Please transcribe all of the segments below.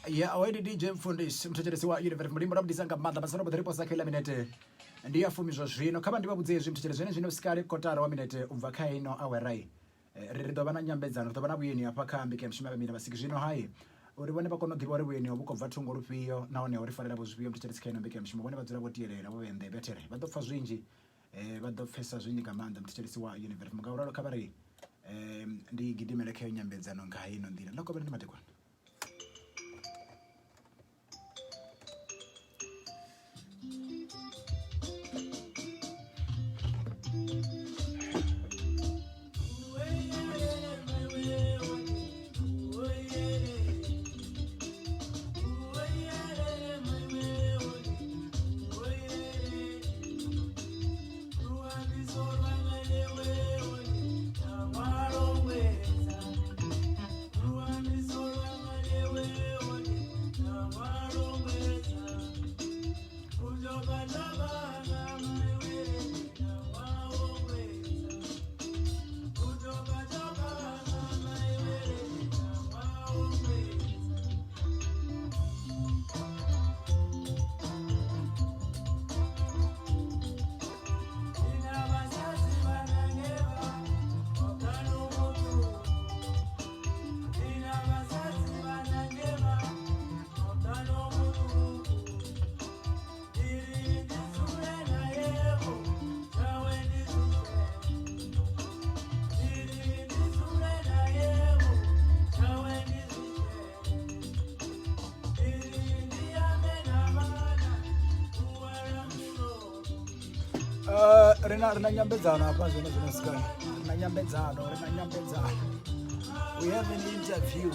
Yeah, awedi DJ Mfundisi mtechelesi wa UNIVEN FM mulimbo rabudisanga manda masano bodheripo sa kila minute ndiye afumizwa zvino kama ndibabudze zvimtechelezweni zvino sikale kotara wa minute umva kaino awerai rindo bana nyambedzano to bana buyeni apakambi ke mshima bamina basiki zvino hai uribone bakono girwa ribuyeni obukova thungo rupiyo naone urifarira buzviyo mtechelesi kaino mbeke mshima bone badzura botiyelera bo bende betere badopfa zwinji badopfesa zwinyi kamanda mtechelesi wa UNIVEN FM ngauralo kabari ndi gidimele ke nyambedzano ngaino ndira lokho bende matekwana Rena nyambedzano apa zvino sky. Rena nyambedzano. We have an interview.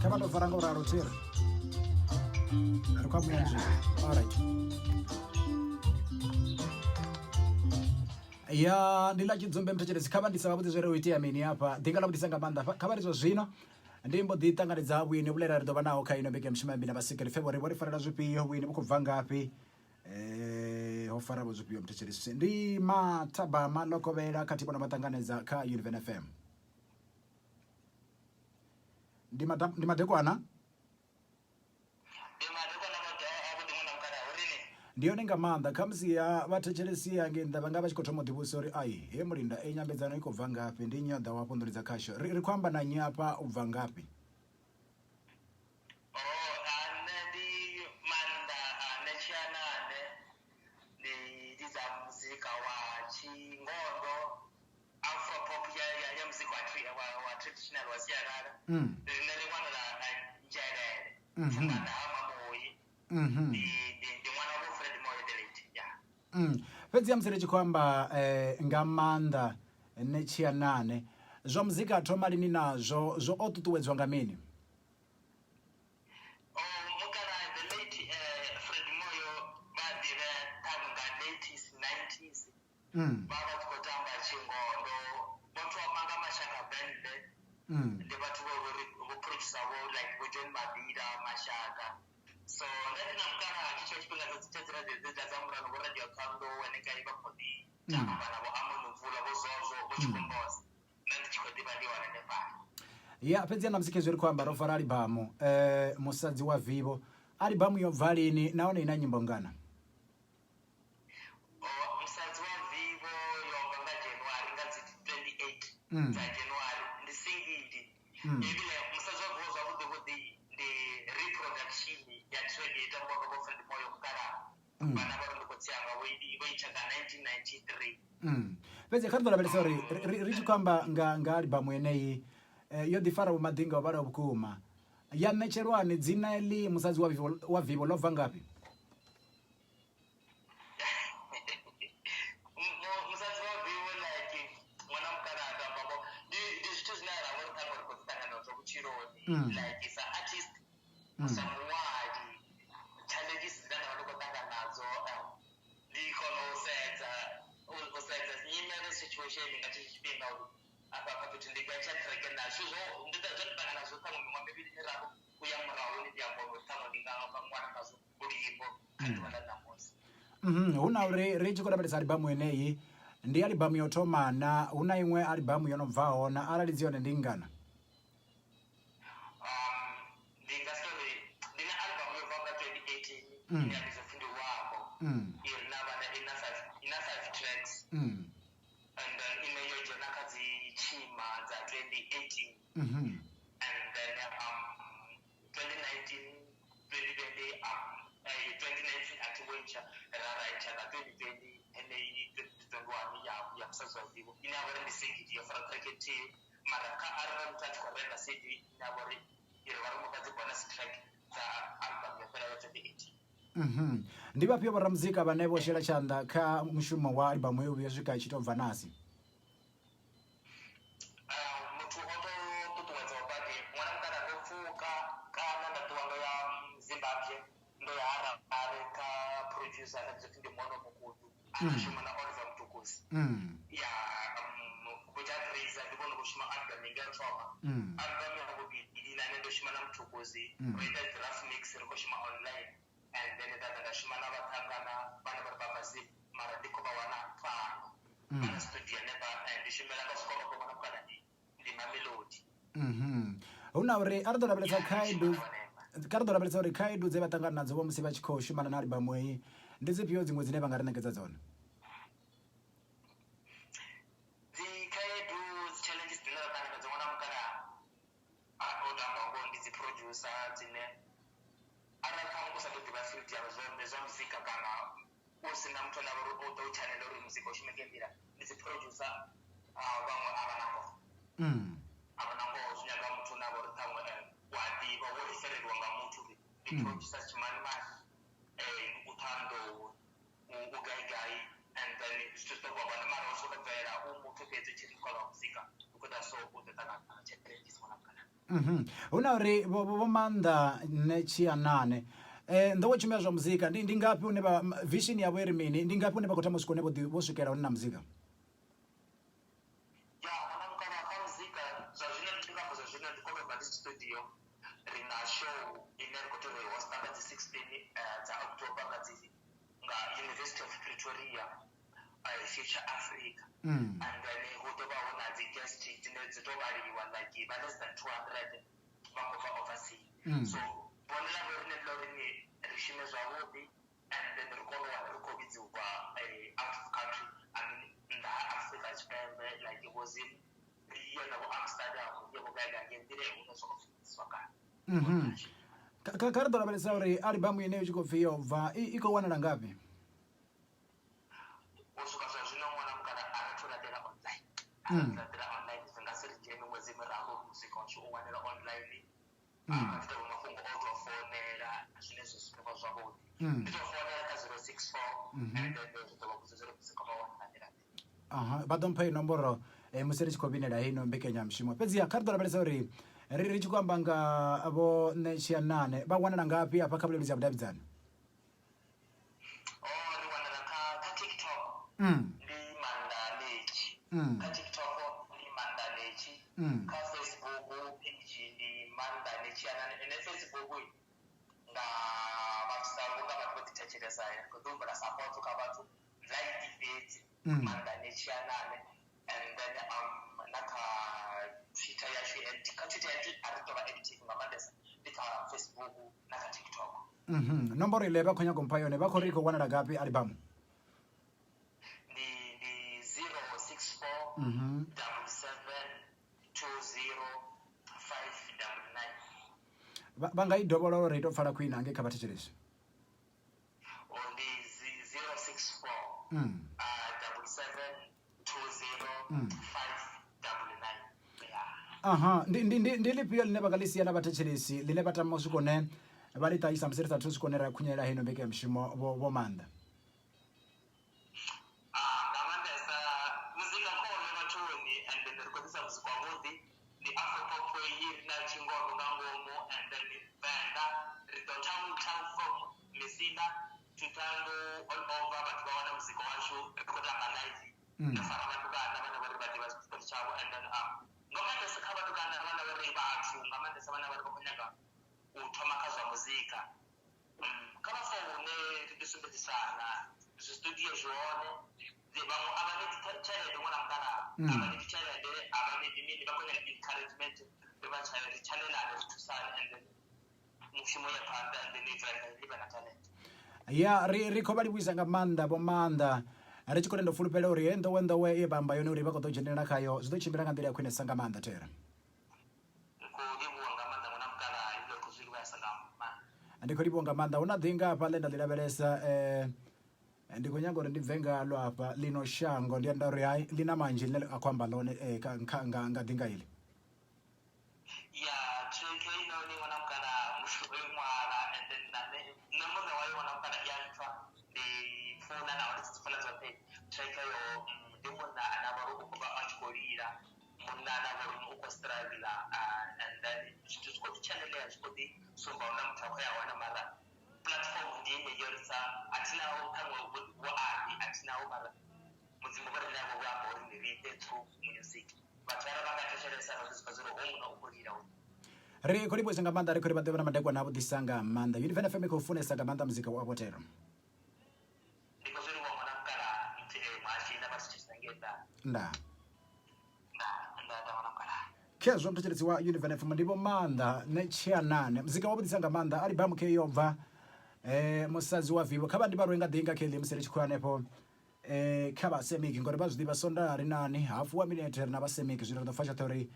Kama ndo faranga ora rotira. All right. ya ndila chidzombe mtachelezi kha ndi sababu zwere uitia mini hapa ndingala kuti sanga manda kha ri zwino ndimbo ḓi ṱanganedza wini vhulera ri ḓo vha naho kha ino mbeke mshima mbina basikeli February vho ri farela zwipio wini vhu bva ngafhi ho fara vho zwipio mtachelezi ndi mathaba malokovela kha thibo na matanganedza kha UNIVEN FM ndi madekwana ndiyo nga maanḓa khamusi ya vhathetshelesi yange nnḓa vha nga vha tshi khou thoma u ḓivhusa uri ai he mulinda nyambedzano i khou bva ngafhi ndi nyoḓa wa ponḓolidza khasho ri khou amba na nyapa u bva ngafhi ane ndi maanḓa ane tshianane ndi dza muzika wa chingondo afropop ya muzika wa traditional wa sialala rine ri wanala njelele fungana ha mamoyi fhedzi ya musi ri tshi khou amba nga maanḓa netshianane zwa muzika thoma lini nazwo zwo o ṱuṱuwedzwa nga mini mukala the late Fred Moyo vha ḓivhe ṱhaṅwe nga 90s vha vha tshi khou tamba chingondo vhathu vha manga mashaka bende ndi vhathu vho producer vho like vho John Mabila mashaka so ndina mukala tsho tshifhinga tsitsetsera dza murano vho radio kando wene kai vha khou ḓi tamba navho amono mvula vho zozwo vho tshikombosa ndi tshi khou ḓivha ndi wane ne pa ya fhedzi na muzika zwi ri khou amba ro fara alibamu musadzi wa vivo alibamu yo bva lini nahone ina nyimbo ngana musadzi wa vivo yo bva nga January nga 28 dza January ndi singidi ibile musadzi wa vivo zwavhuḓi vhuḓi ndi reproduction ya track ita mboga vho Fred Moyo kala bana vha ndo khotsi anga vho i tshaka 1993 fhedzi kha ri ḓo lavhelesa uri ri tshi khou amba nga alibamu yeneyi yo ḓi fara vhumadinga vhala vhukuma ya ṋetshelwani dzina ḽi musadzi wa vivo ḽo bva ngafhi musadzi wa vivo like ṅwana mukala atambako ndi zwithu zwine ra vhori ṱhaṅwe ri khou ṱangana nazwo vhutshiloni like sa artist sa muṅwali challenges dzine nda vha ndi khou ṱangana nadzo ndi kona u sedza nyimele situation nga tshetsho tshifhinga uri afha fhethu ndi gatsha treke na zwithu zwo ndi ṱangana nazwo ṱhaṅwe miṅwaha mivhili miraru u ya murahu ndi amba uri ṱhaṅwe ndi nga vha ṅwana nazwo luimbo kha ḓuvha ḽa ṋamusi hu na uri ri tshi khou lavhelesa alibamu yeneyi ndi alibamu yo thoma na hu na iṅwe alibamu yo no bvaho na arali dzi yone ndi ngana ndi nga sori ndi na album yo bva nga 2018 ine ya vhidzwa pfhi ndi Wambo iri na vhana ina 5 tracks and then ine yo dzhena kha dzi tshima dza 2018 and then 2019 athi wentsha raitsha nga 2020 ene 2021 ya musadzi wa vivo ine ya vhori ndi singidi yo fara track nthihi mara kha arali muthu a tshi khou renga cd ine ya vhori iri vha ri mufha dzi bonus track dza album yo fhelaho 2018 ndi vhafhio vhoramuzika vhane vho shela tshanḓa kha mushumo wa alibamu yo vhuya swika i tshi tou bva nasi muthu o to ṱuṱuwedza badi ṅwana mukala ndo pfuka kana nda ṱuwa ndo ya Zimbabwe ndo ya Harare kha producer na dzi ndi mono mukudu a shuma na Oliver Mtukuzi ya kujatriza ndi vhona kushuma album ya thoma album ya vhuvhili na ndo shuma na Mtukuzi ita graph mix ri khou shuma online and then nda shuma na vhathangana vhana vha babazi mara ndi khou vha wana fano na studio ne ba ndi shumela kha skolo kwa mwana kana ndi mamelodi hu na uri a ri ḓo lavhelesa uri khaedu dze vha ṱangana nadzo vho musi vha tshi khou shumana na alibamu eyi ndi dzifhio dziṅwe dzine vha nga ri ṋekedza dzone dzi khaedu dzi challenges dzine ra ṱangana nadzo ṅwana mukala o tamba ngo ndi dzi producer dzine arali kha u sa tou ḓivha field ya zwa muzika kana u si na muthu ane a vha uri o ḓo chanela uri muzika u shume nga nḓila ndi dzi producer vhaṅwe a vha na ngoho a vha na ngoho zwi nyaga muthu ane a vha uri ṱhaṅwe wa ḓivha wo refereliwa nga muthu uri ndi producer tshimanimani u thando u gaigai and then zwithu zwi ḓo vha mara u sokou bvela u muthu fhedzi tshi ri khola muzika u khou ita so u ḓo ṱangana na tshelede ṅwana mukala hu na uri vho maanḓa netshianane nḓowetshumo ya zwa muzika ndi ngafhi hune vision yavho iri mini ndi ngafhi hune vha khou tama u swika hune vho swikela hone na muzika 16 dza October nga dzi nga University of Pretoria Future Africa. And then hu ḓo vha hu na dzi guest dzine dzi tou vhaliwa like vha less than 200 vha khou bva overseas. So bonela rine ḽo rini ri shume zwavhuḓi and then ri kone u wana ri khou vhidziwa out of country, I mean nnḓa ha Afrika Tshipembe, like it was in Rio na vho Amsterdam, yebo gai gai nḓila hu no sokou bviswa kana. Kha ri ḓo lavhelesa uri albamu yeneyo i tshi khou pfhi yo bva i khou wanala ngafhi? U swika zwa zwino ṅwana mukala a ri thu laṱela online. A ri laṱela online zwi nga si ri dzhie miṅwedzi miraru muzika washu u wanela online. Kha ḓi tou mafhungo o tou founela zwine zwi si vha zwavhuḓi. Ndi tou founela kha 064 and then ri ḓo vha vhudza uri muzika vha wana nga nḓila ḓe. Vha ḓo mpha inomboro musi ri tshi khou vinela heino mbekanyamushumo. Fhedziha kha ri ḓo lavhelesa uri ri tshi khou amba nga vho Netshianane vha wanala ngafhi hafha kha vhuleludzi ha vhudavhidzani? Ri wanala kha TikTok ndi Mandaletshi. Kha TikTok ndi Mandaletshi. Kha Facebook page ndi Mandaletshi. And Facebook nga vhafusalu nga vhathu vho ḓithetshelesa khou ḓo humbela support kha vhathu like fhedzi Mandaletshi. And then na kha Twitter yashu kha Twitter yashu a ri tou vha active nga maanḓesa ndi kha Facebook na kha TikTok. Nomboro ile vha khou nyaga u mpha yone vha khou ri i khou wanala ngafhi albamu? Ndi 064 77 20 599. Vha nga i dovholola uri i tou pfala khwine hangei kha vhathetshelesi. Ndi 064 77 20 599. Ndi ḽifhio ḽine vha nga ḽi sia na vhathetshelesi ḽine vha tama u swika hune vha ḽi ṱahisa musi ri sathu swika hune ra khunyelela heino mbekanyamushumo vho Maanḓa? Nga maanḓesa muzika khone vhathuni and then ri khou ḓisa muzika wavhuḓi. Ndi Afropop i ri na tshingoma nga ngomu and then Venḓa ri ḓo thamu from Mesina to Tango all over vhathu vha wana muzika washu ri khou tamba live. Ri fara vhatukana vhane vha ri vha ḓivha tshiṱori tshavho and then nga maanḓesa kha vhatukana vhana vha ri vhathu nga maanḓesa vhana vha ri khou nyaga u thoma kha zwa muzika. Kha vha foune ri ḓi sumbedzisana zwi studio zwone vhaṅwe a vha ni tshelede ṅwana mukala a vha ni tshelede a vha ni mini vha khou nyaga encouragement ri vha ri tshanelane ri thusane and then mushumo ya phanḓa and then i vha na talent. Ri khou vha livhuwisa nga maanḓa vho Maanḓa ri tshi khou tenda u fulufhela uri he nḓowenḓowe ye vha amba yone uri vha khou ḓo dzhenelela khayo zwi ḓo tshimbila nga nḓila ya khwinesa nga maanḓa Thera. Ndi khou livhuwa nga maanḓa. Hu na ḓinga hafha ḽe nda ḽi lavhelesa ndi khou nyaga uri ndi bve ngalo hafha ḽino shango ndi anda uri hai ḽi na manzhi ḽine a khou amba ḽone nga ḓinga iḽi. Ri khou livhuwisa nga maanḓa ri khou ri vha ḓivha na madekwana a vhuḓisa nga maanḓa. UNIVEN FM i khou funesa nga maanḓa muzika wa Thera. Nda khezwo mthetshelesi wa UNIVEN FM ndi vho Maanḓa Netshianane muzika wa vhuḓisa nga maanḓa albamu ke yo bva musadzi wa Vhaimbi kha vha ndi vha rwenga ḓinga kheḽi musi ri tshi khou hanefho kha vha semiki ngori vha zwi ḓivha sonda ri nani hafu wa minute ri na vha semiki zwino ri ḓo fasha theory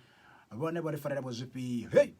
vhone vho ri farela vho zwifhio hey